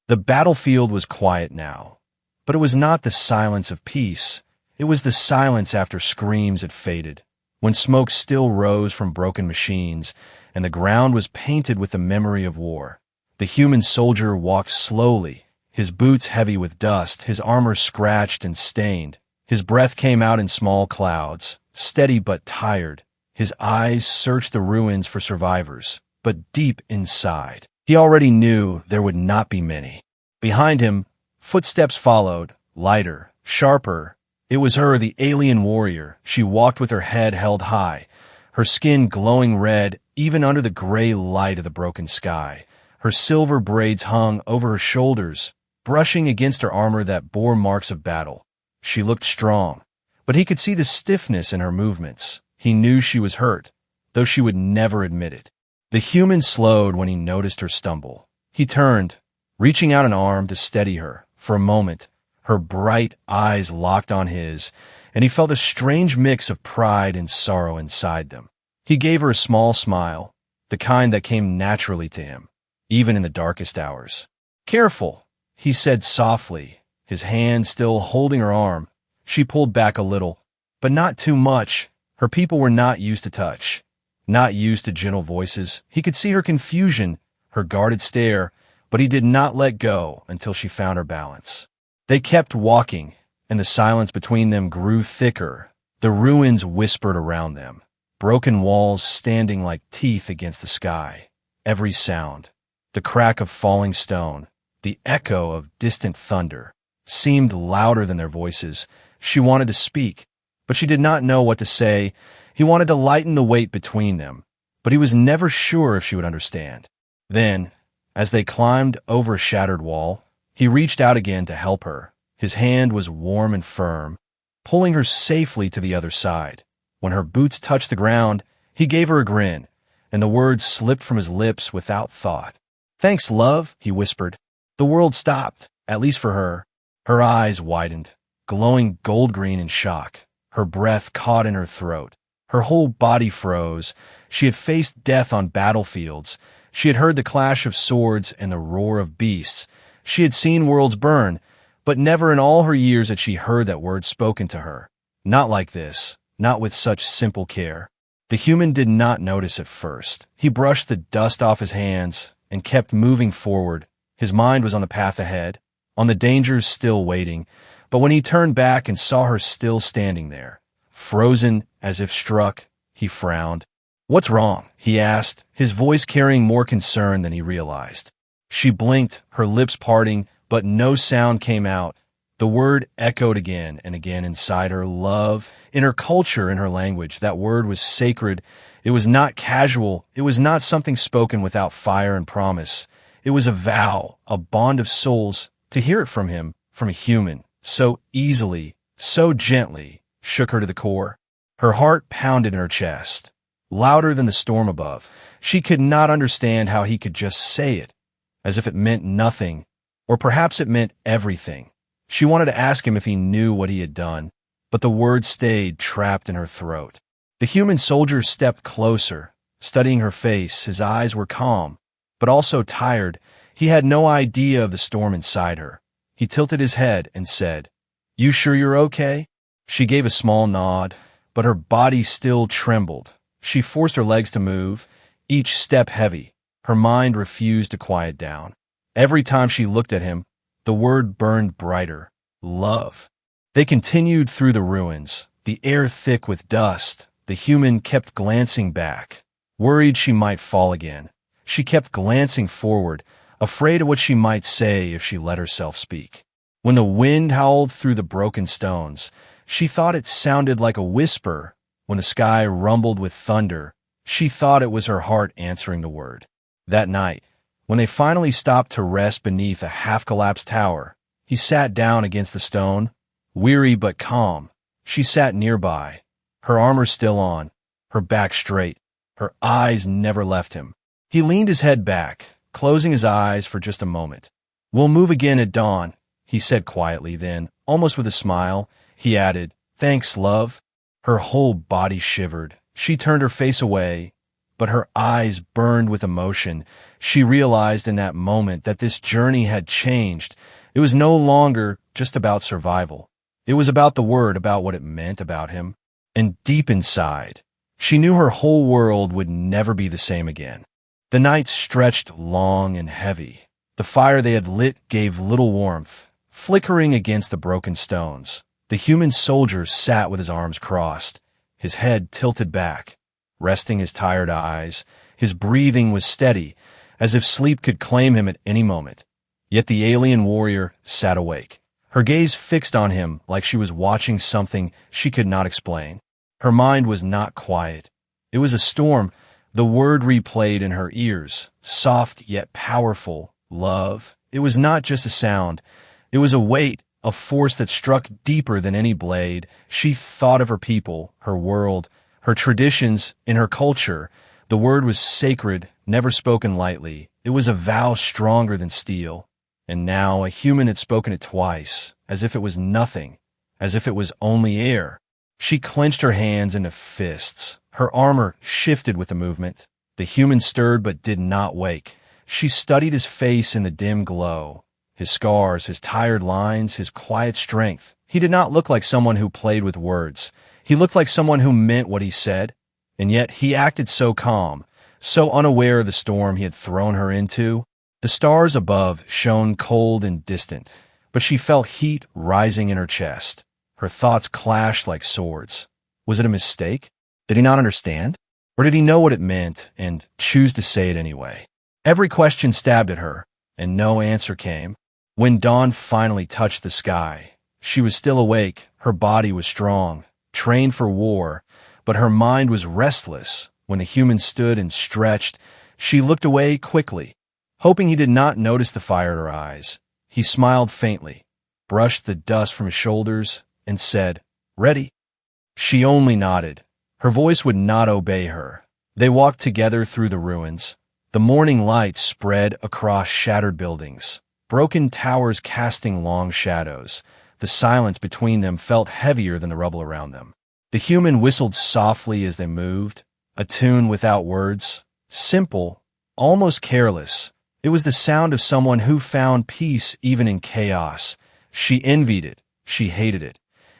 The battlefield was quiet now, but it was not the silence of peace. It was the silence after screams had faded, when smoke still rose from broken machines, and the ground was painted with the memory of war. The human soldier walked slowly, his boots heavy with dust, his armor scratched and stained. His breath came out in small clouds, steady but tired. His eyes searched the ruins for survivors, but deep inside, he already knew there would not be many. Behind him, footsteps followed, lighter, sharper. It was her, the alien warrior. She walked with her head held high, her skin glowing red even under the gray light of the broken sky. Her silver braids hung over her shoulders, brushing against her armor that bore marks of battle. She looked strong, but he could see the stiffness in her movements. He knew she was hurt, though she would never admit it. The human slowed when he noticed her stumble. He turned, reaching out an arm to steady her. For a moment, her bright eyes locked on his, and he felt a strange mix of pride and sorrow inside them. He gave her a small smile, the kind that came naturally to him, even in the darkest hours. "Careful," he said softly, his hand still holding her arm. She pulled back a little, but not too much. Her people were not used to touch, not used to gentle voices. He could see her confusion, her guarded stare, but he did not let go until she found her balance. They kept walking, and the silence between them grew thicker. The ruins whispered around them, broken walls standing like teeth against the sky. Every sound, the crack of falling stone, the echo of distant thunder, seemed louder than their voices. She wanted to speak, but she did not know what to say. He wanted to lighten the weight between them, but he was never sure if she would understand. Then, as they climbed over a shattered wall, he reached out again to help her. His hand was warm and firm, pulling her safely to the other side. When her boots touched the ground, he gave her a grin, and the words slipped from his lips without thought. "Thanks, love," he whispered. The world stopped, at least for her. Her eyes widened, glowing gold-green in shock. Her breath caught in her throat. Her whole body froze. She had faced death on battlefields. She had heard the clash of swords and the roar of beasts. She had seen worlds burn, but never in all her years had she heard that word spoken to her. Not like this, not with such simple care. The human did not notice at first. He brushed the dust off his hands and kept moving forward. His mind was on the path ahead, on the dangers still waiting. But when he turned back and saw her still standing there, frozen as if struck, he frowned. "What's wrong?" he asked, his voice carrying more concern than he realized. She blinked, her lips parting, but no sound came out. The word echoed again and again inside her. Love. In her culture, in her language, that word was sacred. It was not casual. It was not something spoken without fire and promise. It was a vow, a bond of souls. To hear it from him, from a human, so easily, so gently, shook her to the core. Her heart pounded in her chest, louder than the storm above. She could not understand how he could just say it, as if it meant nothing, or perhaps it meant everything. She wanted to ask him if he knew what he had done, but the words stayed trapped in her throat. The human soldier stepped closer, studying her face. His eyes were calm, but also tired. He had no idea of the storm inside her. He tilted his head and said, "You sure you're okay?" She gave a small nod, but her body still trembled. She forced her legs to move, each step heavy. Her mind refused to quiet down. Every time she looked at him, the word burned brighter. Love. They continued through the ruins, the air thick with dust. The human kept glancing back, worried she might fall again. She kept glancing forward, afraid of what she might say if she let herself speak. When the wind howled through the broken stones, she thought it sounded like a whisper. When the sky rumbled with thunder, she thought it was her heart answering the word. That night, when they finally stopped to rest beneath a half-collapsed tower, he sat down against the stone, weary but calm. She sat nearby, her armor still on, her back straight. Her eyes never left him. He leaned his head back, closing his eyes for just a moment. "We'll move again at dawn," he said quietly. Then, almost with a smile, he added, "Thanks, love." Her whole body shivered. She turned her face away, but her eyes burned with emotion. She realized in that moment that this journey had changed. It was no longer just about survival. It was about the word, about what it meant about him. And deep inside, she knew her whole world would never be the same again. The night stretched long and heavy. The fire they had lit gave little warmth, flickering against the broken stones. The human soldier sat with his arms crossed, his head tilted back, resting his tired eyes. His breathing was steady, as if sleep could claim him at any moment. Yet the alien warrior sat awake, her gaze fixed on him like she was watching something she could not explain. Her mind was not quiet. It was a storm. The word replayed in her ears, soft yet powerful. Love. It was not just a sound. It was a weight, a force that struck deeper than any blade. She thought of her people, her world, her traditions, in her culture. The word was sacred, never spoken lightly. It was a vow stronger than steel. And now a human had spoken it twice, as if it was nothing, as if it was only air. She clenched her hands into fists. Her armor shifted with the movement. The human stirred but did not wake. She studied his face in the dim glow, his scars, his tired lines, his quiet strength. He did not look like someone who played with words. He looked like someone who meant what he said, and yet he acted so calm, so unaware of the storm he had thrown her into. The stars above shone cold and distant, but she felt heat rising in her chest. Her thoughts clashed like swords. Was it a mistake? Did he not understand? Or did he know what it meant and choose to say it anyway? Every question stabbed at her, and no answer came. When dawn finally touched the sky, she was still awake. Her body was strong, trained for war, but her mind was restless. When the human stood and stretched, she looked away quickly, hoping he did not notice the fire in her eyes. He smiled faintly, brushed the dust from his shoulders, and said, "Ready?" She only nodded. Her voice would not obey her. They walked together through the ruins. The morning light spread across shattered buildings, broken towers casting long shadows. The silence between them felt heavier than the rubble around them. The human whistled softly as they moved, a tune without words, simple, almost careless. It was the sound of someone who found peace even in chaos. She envied it, she hated it,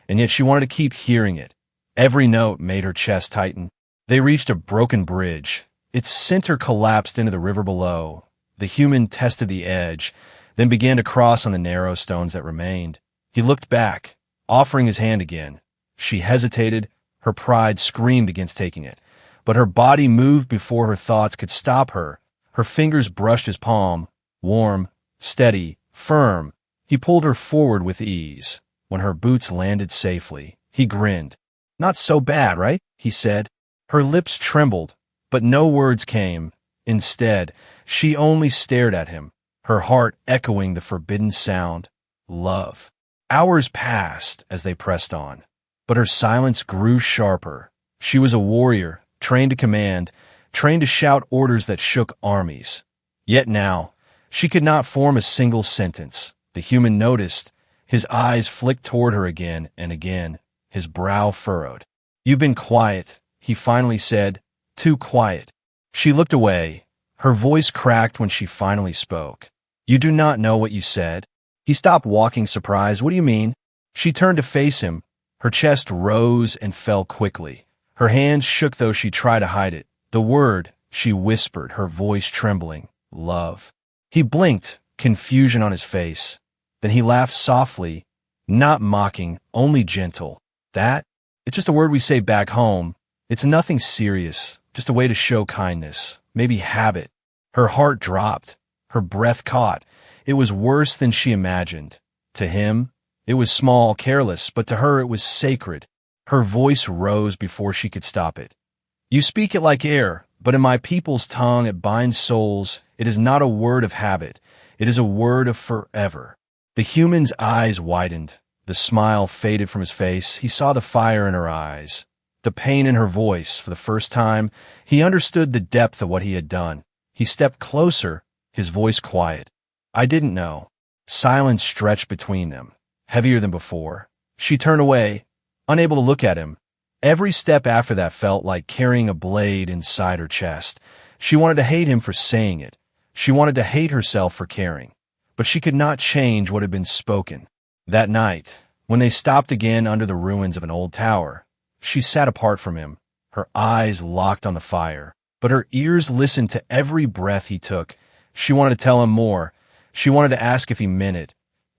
and yet she wanted to keep hearing it. Every note made her chest tighten. They reached a broken bridge. Its center collapsed into the river below. The human tested the edge, then began to cross on the narrow stones that remained. He looked back, offering his hand again. She hesitated. Her pride screamed against taking it, but her body moved before her thoughts could stop her. Her fingers brushed his palm, warm, steady, firm. He pulled her forward with ease. When her boots landed safely, he grinned. "Not so bad, right?" he said. Her lips trembled, but no words came. Instead, she only stared at him, her heart echoing the forbidden sound, love. Hours passed as they pressed on, but her silence grew sharper. She was a warrior, trained to command, trained to shout orders that shook armies. Yet now, she could not form a single sentence. The human noticed. His eyes flicked toward her again and again, his brow furrowed. "You've been quiet," he finally said, "too quiet." She looked away. Her voice cracked when she finally spoke. "You do not know what you said." He stopped walking, surprised. "What do you mean?" She turned to face him. Her chest rose and fell quickly. Her hands shook though she tried to hide it. "The word," she whispered, her voice trembling, "love." He blinked, confusion on his face. Then he laughed softly, not mocking, only gentle. "That? It's just a word we say back home. It's nothing serious, just a way to show kindness, maybe habit." Her heart dropped. Her breath caught. It was worse than she imagined. To him, it was small, careless, but to her it was sacred. Her voice rose before she could stop it. "You speak it like air, but in my people's tongue it binds souls. It is not a word of habit. It is a word of forever." The human's eyes widened. The smile faded from his face. He saw the fire in her eyes, the pain in her voice. For the first time, he understood the depth of what he had done. He stepped closer, his voice quiet. "I didn't know." Silence stretched between them, heavier than before. She turned away, unable to look at him. Every step after that felt like carrying a blade inside her chest. She wanted to hate him for saying it. She wanted to hate herself for caring. But she could not change what had been spoken. That night, when they stopped again under the ruins of an old tower, she sat apart from him, her eyes locked on the fire, but her ears listened to every breath he took. She wanted to tell him more. She wanted to ask if he meant it,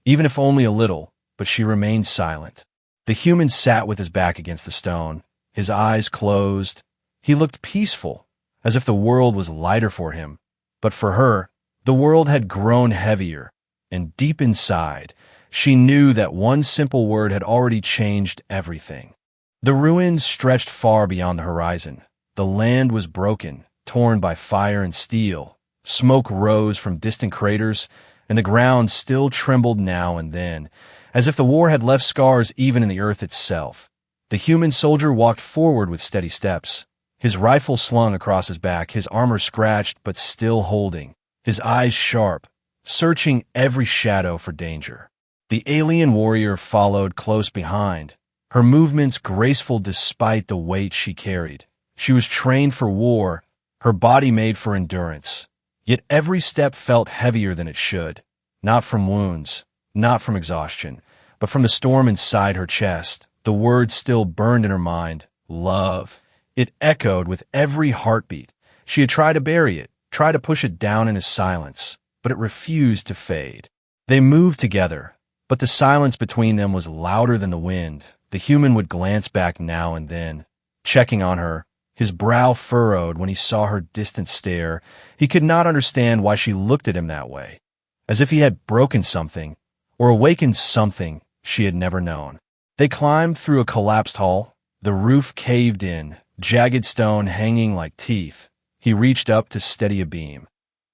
even if only a little, but she remained silent. The human sat with his back against the stone, his eyes closed. He looked peaceful, as if the world was lighter for him. But for her, the world had grown heavier, and deep inside, she knew that one simple word had already changed everything. The ruins stretched far beyond the horizon. The land was broken, torn by fire and steel. Smoke rose from distant craters, and the ground still trembled now and then, as if the war had left scars even in the earth itself. The human soldier walked forward with steady steps, his rifle slung across his back, his armor scratched but still holding, his eyes sharp, searching every shadow for danger. The alien warrior followed close behind, her movements graceful despite the weight she carried. She was trained for war, her body made for endurance. Yet every step felt heavier than it should, not from wounds, not from exhaustion, but from the storm inside her chest. The word still burned in her mind, love. It echoed with every heartbeat. She had tried to bury it, tried to push it down in his silence, but it refused to fade. They moved together, but the silence between them was louder than the wind. The human would glance back now and then, checking on her, his brow furrowed when he saw her distant stare. He could not understand why she looked at him that way, as if he had broken something, or awakened something she had never known. They climbed through a collapsed hall. The roof caved in, jagged stone hanging like teeth. He reached up to steady a beam.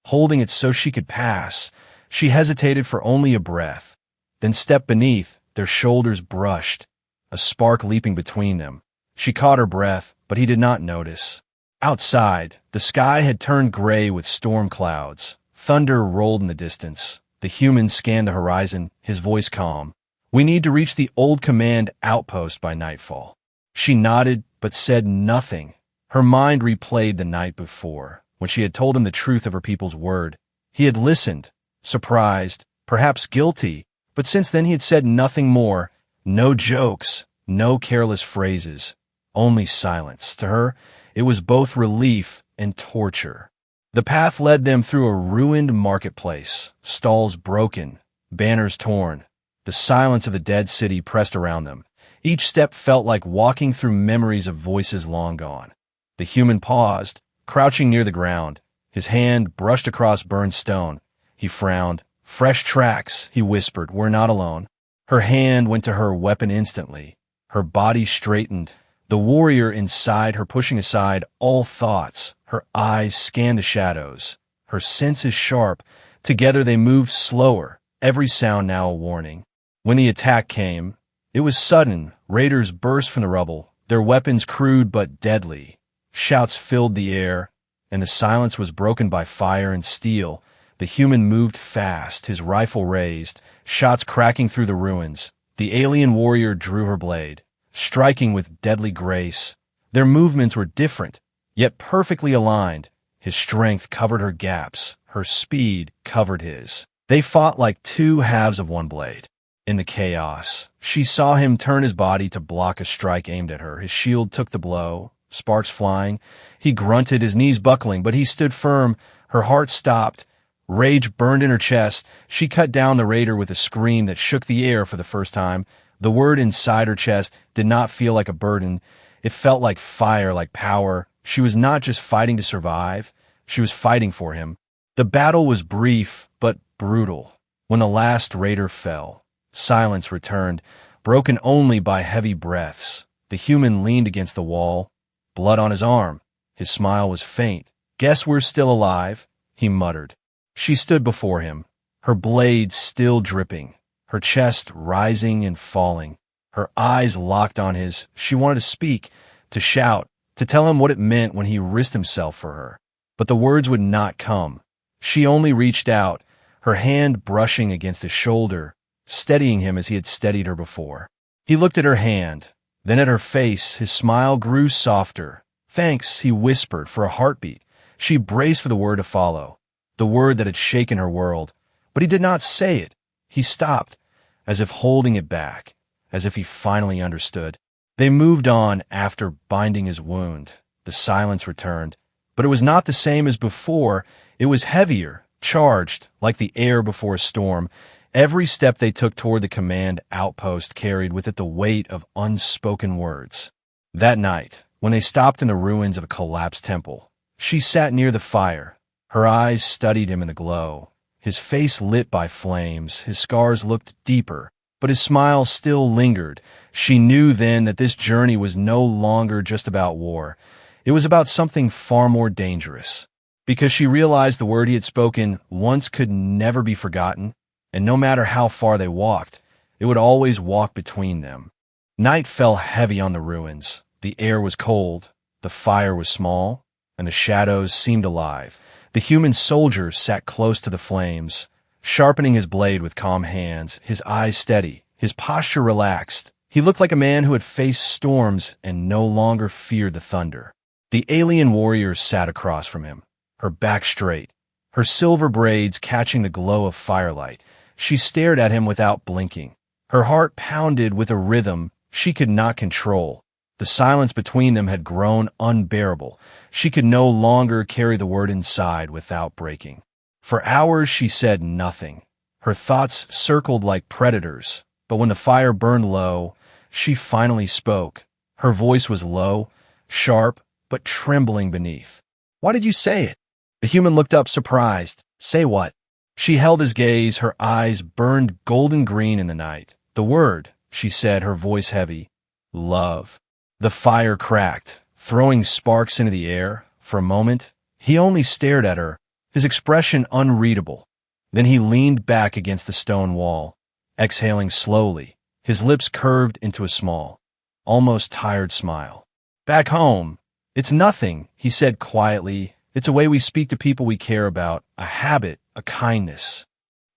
Holding it so she could pass, she hesitated for only a breath, then stepped beneath. Their shoulders brushed, a spark leaping between them. She caught her breath, but he did not notice. Outside, the sky had turned gray with storm clouds. Thunder rolled in the distance. The human scanned the horizon, his voice calm. "We need to reach the old command outpost by nightfall." She nodded, but said nothing. Her mind replayed the night before, when she had told him the truth of her people's word. He had listened, surprised, perhaps guilty, but since then he had said nothing more. No jokes, no careless phrases, only silence. To her, it was both relief and torture. The path led them through a ruined marketplace, stalls broken, banners torn. The silence of the dead city pressed around them. Each step felt like walking through memories of voices long gone. The human paused, crouching near the ground. His hand brushed across burned stone. He frowned. "Fresh tracks," he whispered. "We're not alone." Her hand went to her weapon instantly. Her body straightened, the warrior inside her pushing aside all thoughts. Her eyes scanned the shadows, her senses sharp. Together they moved slower, every sound now a warning. When the attack came, it was sudden. Raiders burst from the rubble, their weapons crude but deadly. Shouts filled the air, and the silence was broken by fire and steel. The human moved fast, his rifle raised, shots cracking through the ruins. The alien warrior drew her blade, striking with deadly grace. Their movements were different, yet perfectly aligned. His strength covered her gaps, her speed covered his. They fought like two halves of one blade. In the chaos, she saw him turn his body to block a strike aimed at her. His shield took the blow, sparks flying. He grunted, his knees buckling, but he stood firm. Her heart stopped. Rage burned in her chest. She cut down the raider with a scream that shook the air for the first time. The word inside her chest did not feel like a burden. It felt like fire, like power. She was not just fighting to survive. She was fighting for him. The battle was brief, but brutal. When the last raider fell, silence returned, broken only by heavy breaths. The human leaned against the wall, blood on his arm. His smile was faint. "Guess we're still alive," he muttered. She stood before him, her blade still dripping, her chest rising and falling, her eyes locked on his. She wanted to speak, to shout, to tell him what it meant when he risked himself for her. But the words would not come. She only reached out, her hand brushing against his shoulder, steadying him as he had steadied her before. He looked at her hand, Then at her face, his smile grew softer. "Thanks," he whispered, for a heartbeat. She braced for the word to follow, the word that had shaken her world. But he did not say it. He stopped, as if holding it back, as if he finally understood. They moved on after binding his wound. The silence returned. But it was not the same as before. It was heavier, charged, like the air before a storm. Every step they took toward the command outpost carried with it the weight of unspoken words. That night, when they stopped in the ruins of a collapsed temple, she sat near the fire. Her eyes studied him in the glow. His face lit by flames, his scars looked deeper, but his smile still lingered. She knew then that this journey was no longer just about war. It was about something far more dangerous. Because she realized the word he had spoken once could never be forgotten, and no matter how far they walked, it would always walk between them. Night fell heavy on the ruins. The air was cold, the fire was small, and the shadows seemed alive. The human soldier sat close to the flames, sharpening his blade with calm hands, his eyes steady, his posture relaxed. He looked like a man who had faced storms and no longer feared the thunder. The alien warrior sat across from him, her back straight, her silver braids catching the glow of firelight. She stared at him without blinking. Her heart pounded with a rhythm she could not control. The silence between them had grown unbearable. She could no longer carry the word inside without breaking. For hours she said nothing. Her thoughts circled like predators, but when the fire burned low, she finally spoke. Her voice was low, sharp, but trembling beneath. "Why did you say it?" The human looked up surprised. "Say what?" She held his gaze, her eyes burned golden green in the night. "The word," she said, her voice heavy. "Love." The fire cracked, throwing sparks into the air. For a moment, he only stared at her, his expression unreadable. Then he leaned back against the stone wall, exhaling slowly, his lips curved into a small, almost tired smile. "Back home. It's nothing," he said quietly. "It's a way we speak to people we care about, a habit, a kindness."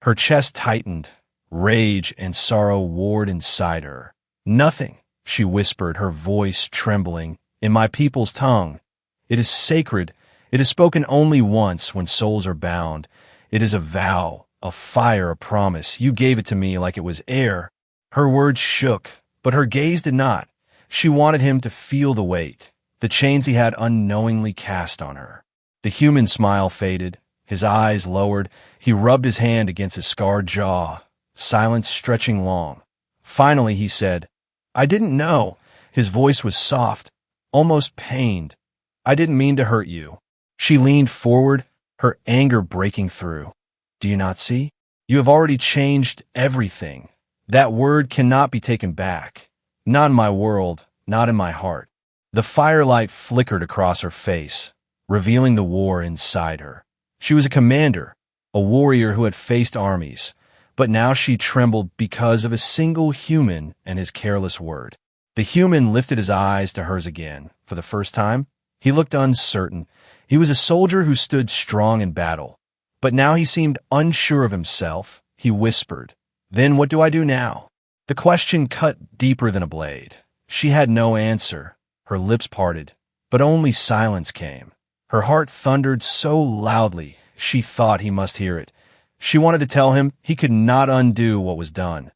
Her chest tightened. Rage and sorrow warred inside her. "Nothing," she whispered, her voice trembling. "In my people's tongue. It is sacred. It is spoken only once when souls are bound. It is a vow, a fire, a promise. You gave it to me like it was air." Her words shook, but her gaze did not. She wanted him to feel the weight, the chains he had unknowingly cast on her. The human smile faded. His eyes lowered. He rubbed his hand against his scarred jaw, silence stretching long. Finally, he said, "I didn't know." His voice was soft, almost pained. "I didn't mean to hurt you." She leaned forward, her anger breaking through. "Do you not see? You have already changed everything. That word cannot be taken back. Not in my world, not in my heart." The firelight flickered across her face, revealing the war inside her. She was a commander, a warrior who had faced armies, but now she trembled because of a single human and his careless word. The human lifted his eyes to hers again. For the first time, he looked uncertain. He was a soldier who stood strong in battle, but now he seemed unsure of himself. He whispered, "Then what do I do now?" The question cut deeper than a blade. She had no answer. Her lips parted, but only silence came. Her heart thundered so loudly, she thought he must hear it. She wanted to tell him he could not undo what was done,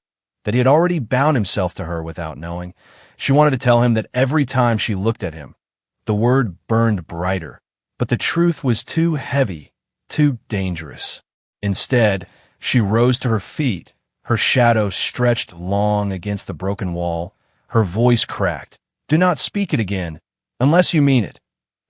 that he had already bound himself to her without knowing. She wanted to tell him that every time she looked at him, the word burned brighter, but the truth was too heavy, too dangerous. Instead, she rose to her feet, her shadow stretched long against the broken wall. Her voice cracked. "Do not speak it again, unless you mean it,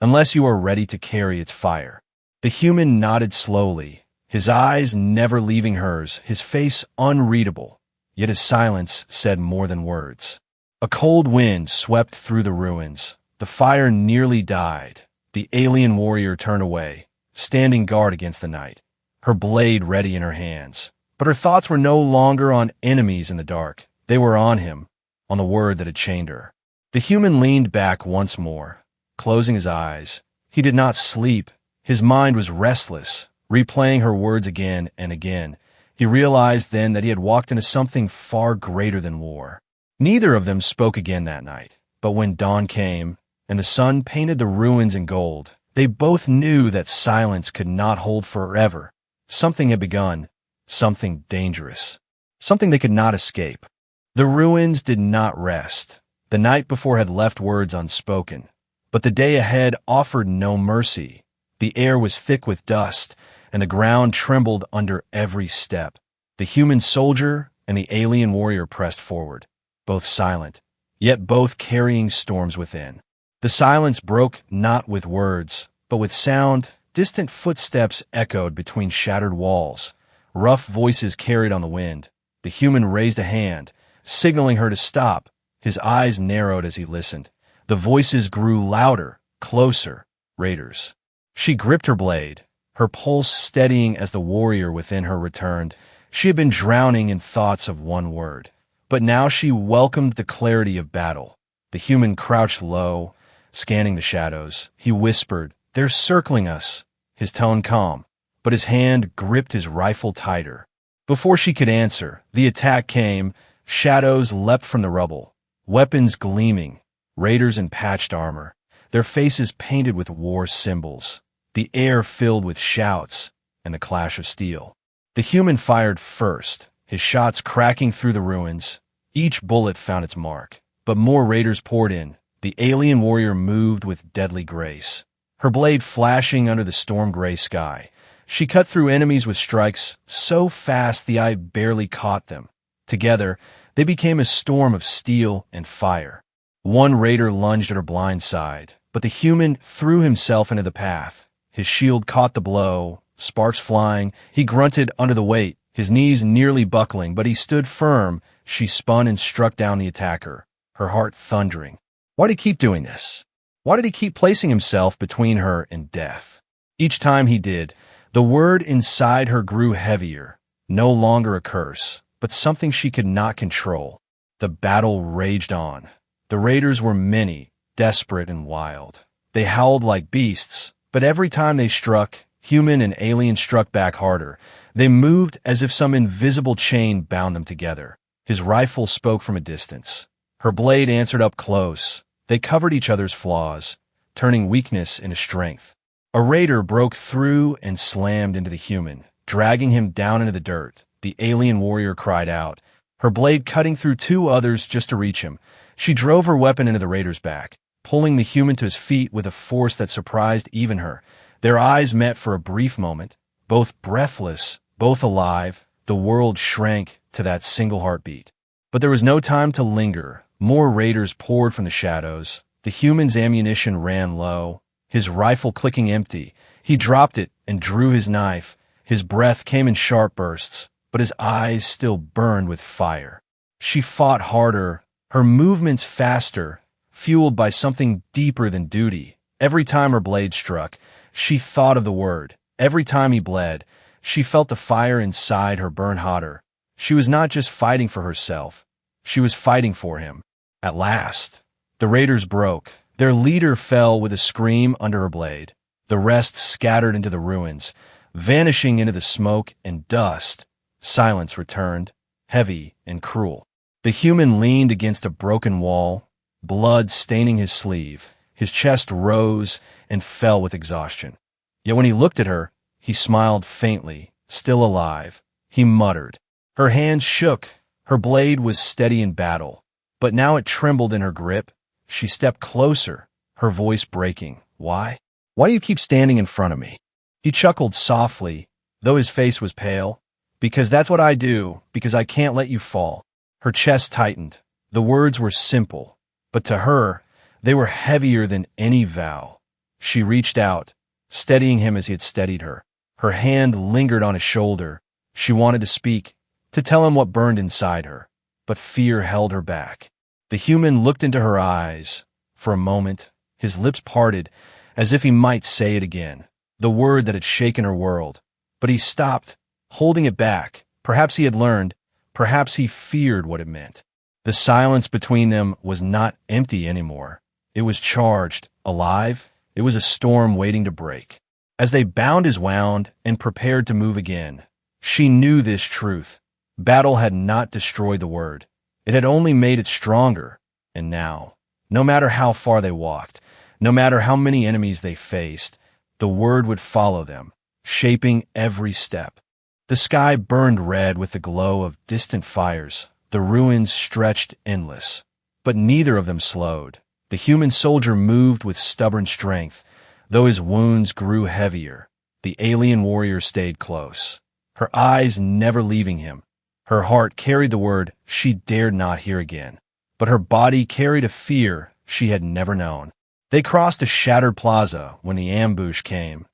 unless you are ready to carry its fire." The human nodded slowly, his eyes never leaving hers, his face unreadable, yet his silence said more than words. A cold wind swept through the ruins. The fire nearly died. The alien warrior turned away, standing guard against the night, her blade ready in her hands. But her thoughts were no longer on enemies in the dark. They were on him, on the word that had chained her. The human leaned back once more, closing his eyes. He did not sleep. His mind was restless, replaying her words again and again. He realized then that he had walked into something far greater than war. Neither of them spoke again that night, but when dawn came and the sun painted the ruins in gold, they both knew that silence could not hold forever. Something had begun, something dangerous, something they could not escape. The ruins did not rest. The night before had left words unspoken, but the day ahead offered no mercy. The air was thick with dust, and the ground trembled under every step. The human soldier and the alien warrior pressed forward, both silent, yet both carrying storms within. The silence broke not with words, but with sound. Distant footsteps echoed between shattered walls. Rough voices carried on the wind. The human raised a hand, signaling her to stop. His eyes narrowed as he listened. The voices grew louder, closer. Raiders. She gripped her blade, her pulse steadying as the warrior within her returned. She had been drowning in thoughts of one word, but now she welcomed the clarity of battle. The human crouched low, scanning the shadows. He whispered, "They're circling us," his tone calm, but his hand gripped his rifle tighter. Before she could answer, the attack came. Shadows leapt from the rubble, weapons gleaming, raiders in patched armor, their faces painted with war symbols. The air filled with shouts and the clash of steel. The human fired first, his shots cracking through the ruins. Each bullet found its mark, but more raiders poured in. The alien warrior moved with deadly grace, her blade flashing under the storm-gray sky. She cut through enemies with strikes so fast the eye barely caught them. Together, they became a storm of steel and fire. One raider lunged at her blind side, but the human threw himself into the path. His shield caught the blow, sparks flying. He grunted under the weight, his knees nearly buckling, but he stood firm. She spun and struck down the attacker, her heart thundering. Why did he keep doing this? Why did he keep placing himself between her and death? Each time he did, the word inside her grew heavier, no longer a curse, but something she could not control. The battle raged on. The raiders were many, desperate and wild. They howled like beasts, but every time they struck, human and alien struck back harder. They moved as if some invisible chain bound them together. His rifle spoke from a distance. Her blade answered up close. They covered each other's flaws, turning weakness into strength. A raider broke through and slammed into the human, dragging him down into the dirt. The alien warrior cried out, her blade cutting through two others just to reach him. She drove her weapon into the raider's back, pulling the human to his feet with a force that surprised even her. Their eyes met for a brief moment, both breathless, both alive. The world shrank to that single heartbeat. But there was no time to linger. More raiders poured from the shadows. The human's ammunition ran low, his rifle clicking empty. He dropped it and drew his knife. His breath came in sharp bursts, but his eyes still burned with fire. She fought harder, her movements faster, fueled by something deeper than duty. Every time her blade struck, she thought of the word. Every time he bled, she felt the fire inside her burn hotter. She was not just fighting for herself. She was fighting for him. At last, the raiders broke. Their leader fell with a scream under her blade. The rest scattered into the ruins, vanishing into the smoke and dust. Silence returned, heavy and cruel. The human leaned against a broken wall, blood staining his sleeve. His chest rose and fell with exhaustion. Yet when he looked at her, he smiled faintly, still alive. He muttered. Her hands shook. Her blade was steady in battle, but now it trembled in her grip. She stepped closer, her voice breaking. Why? Why do you keep standing in front of me? He chuckled softly, though his face was pale. Because that's what I do, because I can't let you fall. Her chest tightened. The words were simple, but to her, they were heavier than any vow. She reached out, steadying him as he had steadied her. Her hand lingered on his shoulder. She wanted to speak, to tell him what burned inside her, but fear held her back. The human looked into her eyes. For a moment, his lips parted, as if he might say it again, the word that had shaken her world. But he stopped, holding it back. Perhaps he had learned, perhaps he feared what it meant. The silence between them was not empty anymore. It was charged, alive. It was a storm waiting to break. As they bound his wound and prepared to move again, she knew this truth. Battle had not destroyed the word. It had only made it stronger. And now, no matter how far they walked, no matter how many enemies they faced, the word would follow them, shaping every step. The sky burned red with the glow of distant fires. The ruins stretched endless. But neither of them slowed. The human soldier moved with stubborn strength, though his wounds grew heavier. The alien warrior stayed close, her eyes never leaving him. Her heart carried the word she dared not hear again, but her body carried a fear she had never known. They crossed a shattered plaza when the ambush came.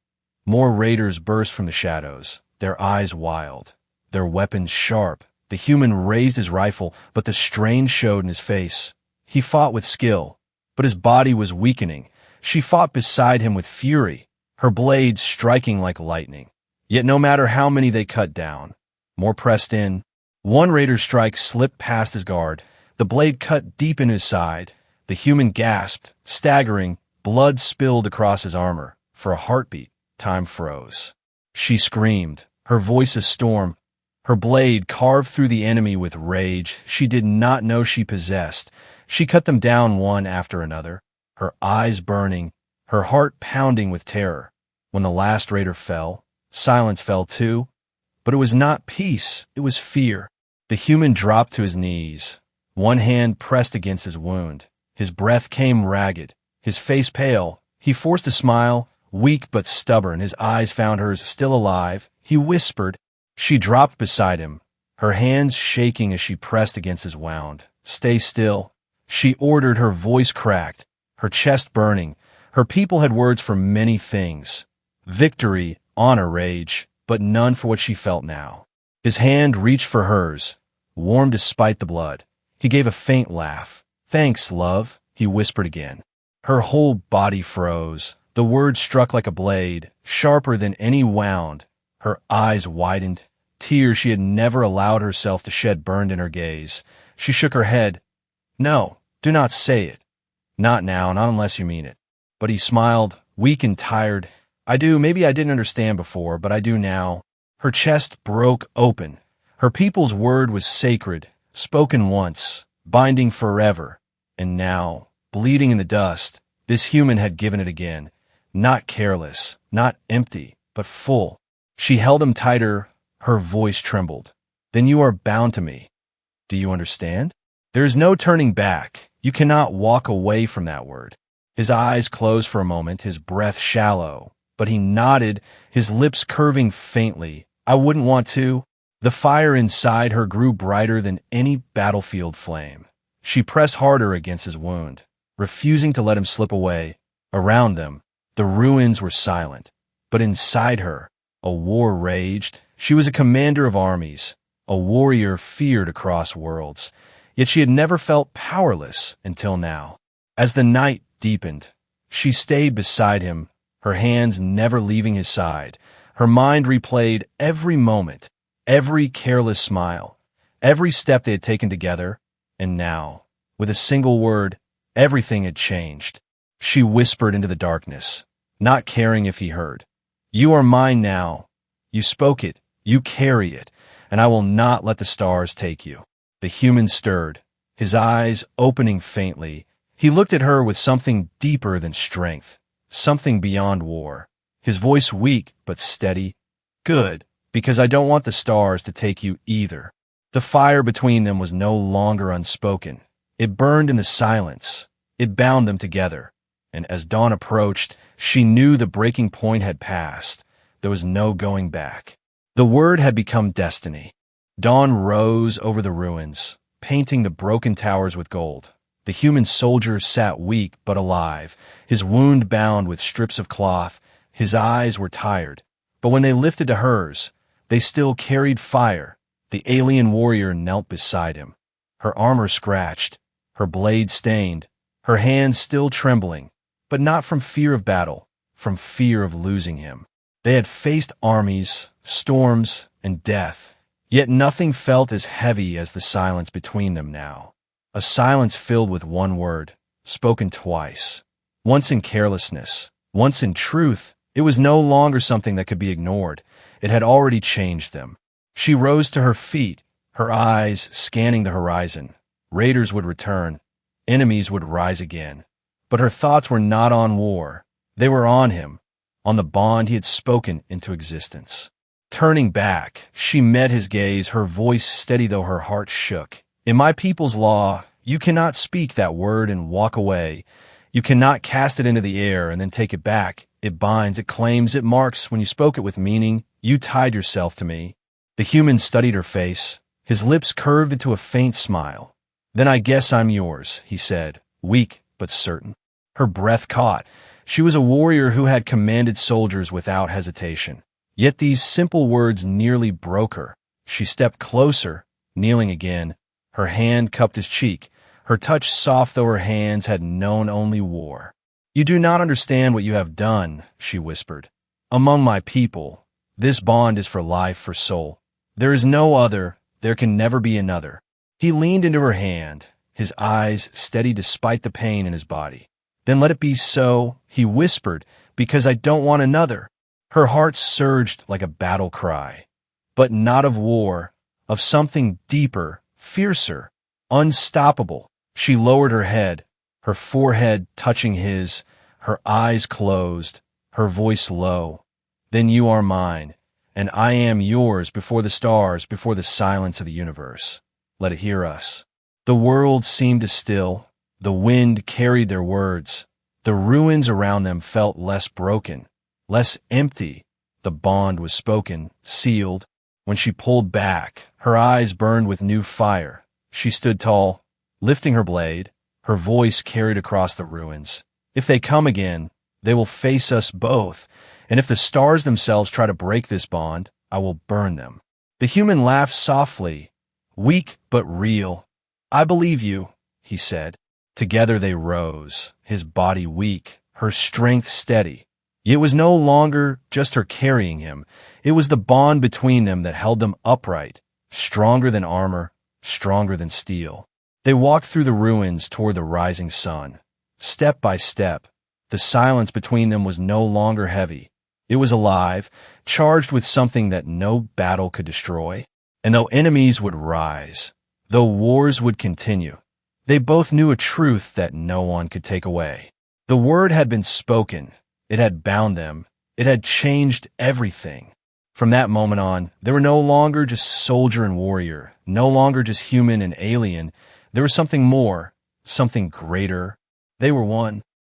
More raiders burst from the shadows, their eyes wild, their weapons sharp. The human raised his rifle, but the strain showed in his face. He fought with skill, but his body was weakening. She fought beside him with fury, her blades striking like lightning. Yet no matter how many they cut down, more pressed in. One raider's strike slipped past his guard. The blade cut deep in his side. The human gasped, staggering. Blood spilled across his armor. For a heartbeat, time froze. She screamed, her voice a storm. Her blade carved through the enemy with rage she did not know she possessed. She cut them down one after another, her eyes burning, her heart pounding with terror. When the last raider fell, silence fell too. But it was not peace, it was fear. The human dropped to his knees, one hand pressed against his wound. His breath came ragged, his face pale. He forced a smile, weak but stubborn. His eyes found hers still alive. He whispered. She dropped beside him, her hands shaking as she pressed against his wound. Stay still, she ordered, her voice cracked, her chest burning. Her people had words for many things. Victory, honor, rage, but none for what she felt now. His hand reached for hers, warm despite the blood. He gave a faint laugh. Thanks, love, he whispered again. Her whole body froze. The word struck like a blade, sharper than any wound. Her eyes widened. Tears she had never allowed herself to shed burned in her gaze. She shook her head. No, do not say it. Not now, not unless you mean it. But he smiled, weak and tired. I do, maybe I didn't understand before, but I do now. Her chest broke open. Her people's word was sacred, spoken once, binding forever. And now, bleeding in the dust, this human had given it again. Not careless, not empty, but full. She held him tighter, her voice trembled. Then you are bound to me. Do you understand? There is no turning back. You cannot walk away from that word. His eyes closed for a moment, his breath shallow. But he nodded, his lips curving faintly. I wouldn't want to. The fire inside her grew brighter than any battlefield flame. She pressed harder against his wound, refusing to let him slip away. Around them, the ruins were silent. But inside her, a war raged. She was a commander of armies, a warrior feared across worlds. Yet she had never felt powerless until now. As the night deepened, she stayed beside him, her hands never leaving his side. Her mind replayed every moment, every careless smile, every step they had taken together. And now, with a single word, everything had changed. She whispered into the darkness, not caring if he heard. You are mine now. You spoke it, you carry it, and I will not let the stars take you. The human stirred, his eyes opening faintly. He looked at her with something deeper than strength, something beyond war. His voice weak but steady. Good, because I don't want the stars to take you either. The fire between them was no longer unspoken. It burned in the silence. It bound them together. And as dawn approached, she knew the breaking point had passed. There was no going back. The word had become destiny. Dawn rose over the ruins, painting the broken towers with gold. The human soldier sat weak but alive, his wound bound with strips of cloth. His eyes were tired, but when they lifted to hers, they still carried fire. The alien warrior knelt beside him, her armor scratched, her blade stained, her hands still trembling, but not from fear of battle, from fear of losing him. They had faced armies, storms, and death, yet nothing felt as heavy as the silence between them now. A silence filled with one word, spoken twice. Once in carelessness, once in truth. It was no longer something that could be ignored. It had already changed them. She rose to her feet, her eyes scanning the horizon. Raiders would return. Enemies would rise again. But her thoughts were not on war. They were on him, on the bond he had spoken into existence. Turning back, she met his gaze, her voice steady though her heart shook. In my people's law, you cannot speak that word and walk away. You cannot cast it into the air and then take it back. It binds, it claims, it marks. When you spoke it with meaning, you tied yourself to me. The human studied her face. His lips curved into a faint smile. Then I guess I'm yours, he said, weak but certain. Her breath caught. She was a warrior who had commanded soldiers without hesitation. Yet these simple words nearly broke her. She stepped closer, kneeling again. Her hand cupped his cheek, her touch soft though her hands had known only war. You do not understand what you have done, she whispered. Among my people, this bond is for life, for soul. There is no other, there can never be another. He leaned into her hand, his eyes steady despite the pain in his body. Then let it be so, he whispered, because I don't want another. Her heart surged like a battle cry, but not of war, of something deeper, fiercer, unstoppable. She lowered her head, her forehead touching his, her eyes closed, her voice low. Then you are mine, and I am yours before the stars, before the silence of the universe. Let it hear us. The world seemed to still. The wind carried their words. The ruins around them felt less broken, less empty. The bond was spoken, sealed. When she pulled back, her eyes burned with new fire. She stood tall, lifting her blade. Her voice carried across the ruins. If they come again, they will face us both. And if the stars themselves try to break this bond, I will burn them. The human laughed softly, weak but real. I believe you, he said. Together they rose, his body weak, her strength steady. It was no longer just her carrying him. It was the bond between them that held them upright, stronger than armor, stronger than steel. They walked through the ruins toward the rising sun. Step by step, the silence between them was no longer heavy. It was alive, charged with something that no battle could destroy. And though enemies would rise, though wars would continue, they both knew a truth that no one could take away. The word had been spoken. It had bound them. It had changed everything. From that moment on, they were no longer just soldier and warrior, no longer just human and alien. There was something more, something greater. They were one.